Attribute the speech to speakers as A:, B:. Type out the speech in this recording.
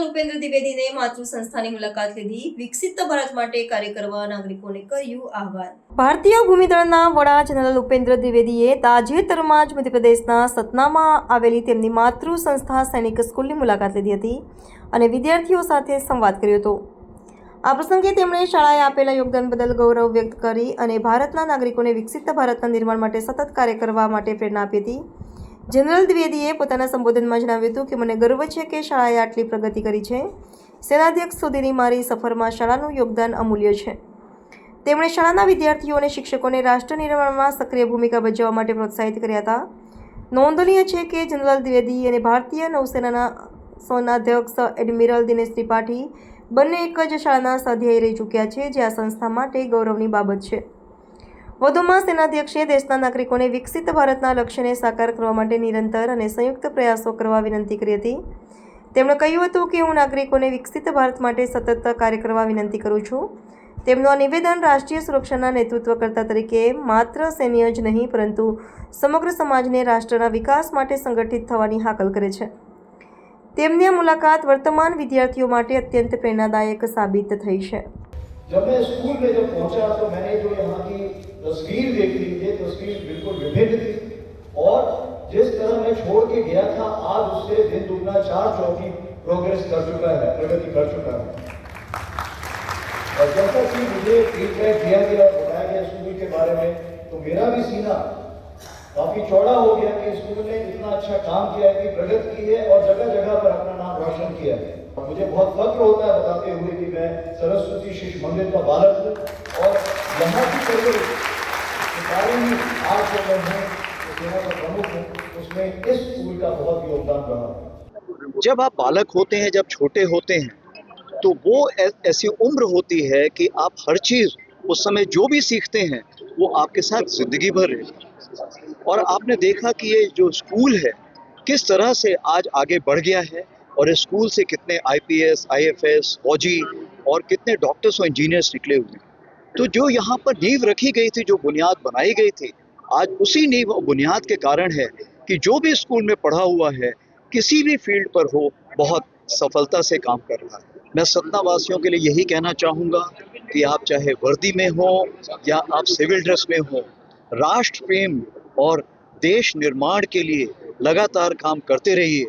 A: General Upendra દ્વિવેદીને માતૃ સંસ્થાની મુલાકાત લીધી. વિકસિત ભારત માટે કાર્ય કરવા નાગરિકોને કર્યું આહવાન. ભારતીય ભૂમિદળના વડા જનરલ ઉપેન્દ્ર દ્વિવેદીએ તાજેતરમાં જ મધ્યપ્રદેશના સતનામાં આવેલી તેમની માતૃ સંસ્થા સૈનિક સ્કૂલની મુલાકાત લીધી હતી અને વિદ્યાર્થીઓ સાથે સંવાદ કર્યો હતો. આ પ્રસંગે તેમણે શાળાએ આપેલા યોગદાન બદલ ગૌરવ વ્યક્ત કરી અને ભારતના નાગરિકોને વિકસિત ભારતના નિર્માણ માટે સતત કાર્ય કરવા માટે પ્રેરણા આપી હતી. જનરલ દ્વિવેદીએ પોતાના સંબોધનમાં જણાવ્યું હતું કે મને ગર્વ છે કે શાળાએ આટલી પ્રગતિ કરી છે. સેનાધ્યક્ષ સુધીની મારી સફરમાં શાળાનું યોગદાન અમૂલ્ય છે. તેમણે શાળાના વિદ્યાર્થીઓ અને શિક્ષકોને રાષ્ટ્ર નિર્માણમાં સક્રિય ભૂમિકા ભજવવા માટે પ્રોત્સાહિત કર્યા હતા. નોંધનીય છે કે જનરલ દ્વિવેદી અને ભારતીય નૌસેનાના સેનાધ્યક્ષ એડમિરલ દિનેશ ત્રિપાઠી બંને એક જ શાળાના સ્વાધ્યાયી રહી ચૂક્યા છે, જે આ સંસ્થા માટે ગૌરવની બાબત છે. વધુમાં સેનાધ્યક્ષે દેશના નાગરિકોને વિકસિત ભારતના લક્ષ્યને સાકાર કરવા માટે નિરંતર અને સંયુક્ત પ્રયાસો કરવા વિનંતી કરી હતી. તેમણે કહ્યું હતું કે હું નાગરિકોને વિકસિત ભારત માટે સતત કાર્ય કરવા વિનંતી કરું છું. તેમનું આ નિવેદન રાષ્ટ્રીય સુરક્ષાના નેતૃત્વકર્તા તરીકે માત્ર સૈન્ય જ નહીં પરંતુ સમગ્ર સમાજને રાષ્ટ્રના વિકાસ માટે સંગઠિત થવાની હાકલ કરે છે. તેમની આ મુલાકાત વર્તમાન વિદ્યાર્થીઓ માટે અત્યંત પ્રેરણાદાયક સાબિત થઈ છે.
B: जब मैं स्कूल में जब पहुंचा तो मैंने जो यहाँ की तस्वीर देखी, ये तस्वीर बिल्कुल विभिन्न थी और जिस तरह मैं छोड़ के गया था आज उससे दिन दुगना चार चौकी प्रोग्रेस कर चुका है, प्रगति कर चुका है. और जैसा कि मुझे फीडबैक दिया गया, बताया गया स्कूल के बारे में, तो मेरा भी सीना काफी चौड़ा हो गया कि स्कूल ने इतना अच्छा काम किया है, कि प्रगति की है और जगह जगह पर अपना नाम रोशन किया है. मुझे बहुत फख्र होता है बताते हुए कि मैं सरस्वती शिशु मंदिर का बालक हूँ और यहाँ की परिवेश के बारे में आज जो मैं हूँ, सेना का प्रमुख हूँ, उसमें इस स्कूल का बहुत योगदान रहा है.
C: जब आप बालक होते हैं, जब छोटे होते हैं, तो वो ऐसी उम्र होती है कि आप हर चीज़ उस समय जो भी सीखते हैं वो आपके साथ ज़िंदगी भर है. और आपने देखा कि ये जो स्कूल है किस तरह से आज आगे बढ़ गया है और इस स्कूल से कितने IPS, IFS, फौजी और कितने डॉक्टर्स और इंजीनियर्स निकले हुए हैं. तो जो यहाँ पर नींव रखी गई थी, जो बुनियाद बनाई गई थी, आज उसी नींव और बुनियाद के कारण है कि जो भी स्कूल में पढ़ा हुआ है किसी भी फील्ड पर हो बहुत सफलता से काम कर रहा है. मैं सतना वासियों के लिए यही कहना चाहूँगा कि आप चाहे वर्दी में हो या आप सिविल ड्रेस में हो, राष्ट्र प्रेम और देश निर्माण के लिए लगातार काम करते रहिए.